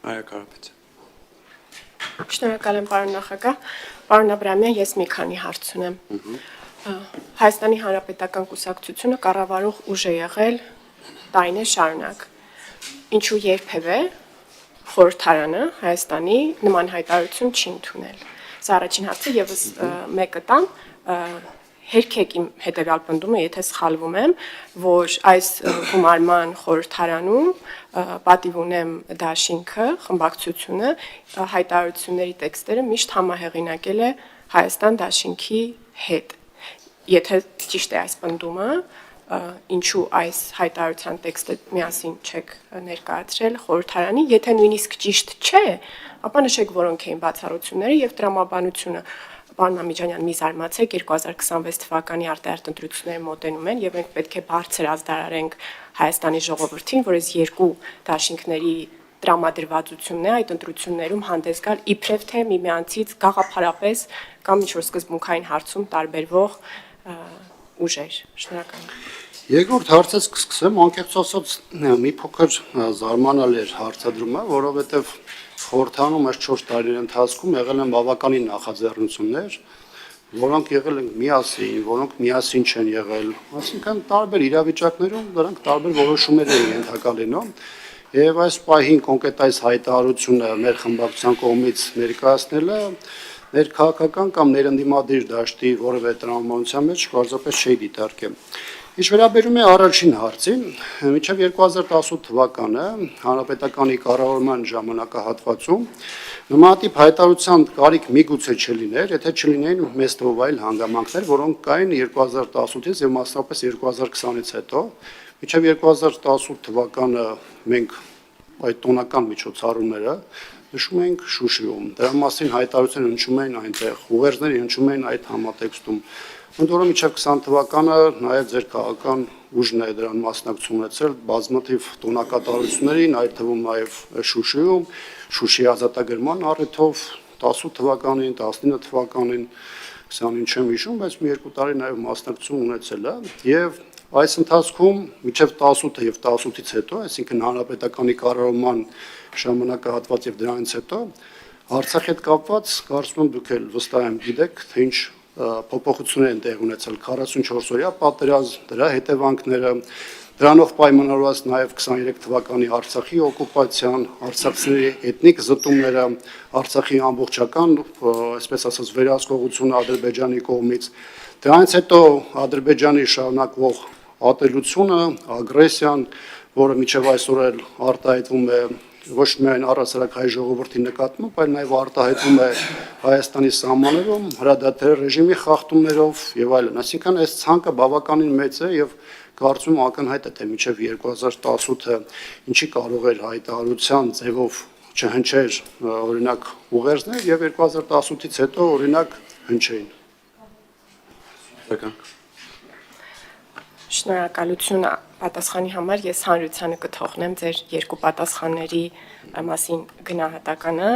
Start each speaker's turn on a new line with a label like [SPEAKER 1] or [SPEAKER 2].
[SPEAKER 1] Այո, Կարապետյան։
[SPEAKER 2] Շնորհակալ եմ, պարոն նախագահ։ Պարոն Աբրահամյան, ես մի քանի հարց ունեմ։ Հայաստանի Հանրապետական կուսակցությունը կառավարող ուժ է եղել տարիներ շարունակ։ Ինչու երբևէ խորհրդարանը Հայաստանի նման հայտարարություն չի ընդունել։ Սա առաջին հարցը, եւս մեկը տամ, հերքեք իմ հետևյալ պնդումը, եթե սխալվում եմ, որ այս գումարման խորհրդարանում պատիվ ունեմ դաշինքը, խմբակցությունը հայտարարությունների տեքստերը միշտ համահեղինակել է Հայաստան դաշինքի հետ։ Եթե ճիշտ է այս պնդումը, ինչու այս հայտարարության տեքստը միասին չեք ներկայացրել խորհրդարանի, եթե նույնիսկ ճիշտ չէ, ապա նշեք որոնք էին բացառությունները եւ տրամաբանությունը։ Պարոն Ամիջանյան, մի զարմացեք, 2026 թվականի արտահերթ ընտրությունները մոտենում են եւ մենք պետք է բարձր ազդարարենք Հայաստանի ժողովրդին, որ այս երկու դաշինքների տրամադրվածությունն է այդ ընտրություններում հանդես գալ իբրև թե միմյանցից գաղափարապես կամ ինչ-որ սկզբունքային հարցում տարբերվող ուժեր։ Շնորհակալ եմ։
[SPEAKER 3] Երկրորդ հարցից կսկսեմ, անկեղծ ասած, մի փոքր զարմանալի էր հարցադրումը, որովհետև խորհրդանում այս 4 տարիների ընթացքում եղել են բավականին նախաձեռնություններ, որոնք եղել են միասին, որոնք միասին չեն եղել, այսինքն տարբեր իրավիճակներում դրանք տարբեր որոշումներ են ենթակա լինում, եւ այս պահին կոնկրետ այս հայտարարությունը մեր խմբակցության կողմից ներկայացնելը ներքաղաքական կամ ներընդդիմադիր դաշտի որևէ տրամաբանության մեջ պարզապես չի դիտարկել։ Ինչ վերաբերում է առաջին հարցին, մինչև 2018 թվականը հանրապետականի կառավարման ժամանակահատվածում նմանատիպ հայտարարության կարիք միգուցե չլիներ, եթե չլինեին մեծ թվով այլ հանգամանքներ, որոնք կային 2018-ից եւ մասնավորապես 2020-ից հետո։ Մինչև 2018 թվականը մենք այդ տոնական միջոցառումները նշում ենք Շուշիում, դրա մասին հայտարարություններ հնչում էին այնտեղ, ուղերձներ հնչում էին այդ համատեքստում։ Ընդ որում մինչև 20 թվականը նաև ձեր քաղաքական ուժն է դրան մասնակցություն ունեցել բազմաթիվ տոնակատարություններին, այդ թվում նաև Շուշիում, Շուշիի ազատագրման առիթով 18 թվականին, 19 թվականին, 20-ին չեմ հիշում, բայց մի երկու տարի նաև մասնակցություն ունեցել է եւ այս ընթացքում մինչև 18-ը եւ 18-ից հետո, այսինքն հանրապետականի կառավարման ժամանակահատված եւ դրանից հետո Արցախի հետ կապված կարծում եմ դուք էլ վստահ եմ գիտեք, թե ինչ փոփոխություններ են տեղ ունեցել 44-օրյա պատերազմ, դրա հետևանքները, դրանով պայմանավորված նաև 23 թվականի Արցախի օկուպացիան, արցախցիների էթնիկ զտումները, Արցախի ամբողջական, այսպես ասած, վերահսկողությունը Ադրբեջանի կողմից, դրանից հետո Ադրբեջանի շարունակվող ատելությունը, ագրեսիան, որը մինչև այսօր էլ արտահայտվում է ոչ միայն առասարակ հայ ժողովրդի նկատմամբ, այլ նաև արտահայտվում է Հայաստանի սահմաններում հրադադարի ռեժիմի խախտումներով եւ այլն։ Այսինքն այս ցանկը բավականին մեծ է եւ կարծում ակնհայտ է թե մինչև 2018-ը ինչի կարող էր հայտարարության ձևով չհնչեր օրինակ ուղերձներ եւ 2018-ից հետո օրինակ հնչեին։
[SPEAKER 2] Շնորհակալություն պատասխանի համար, ես հանրությանը կթողնեմ ձեր երկու պատասխանների մասին գնահատականը,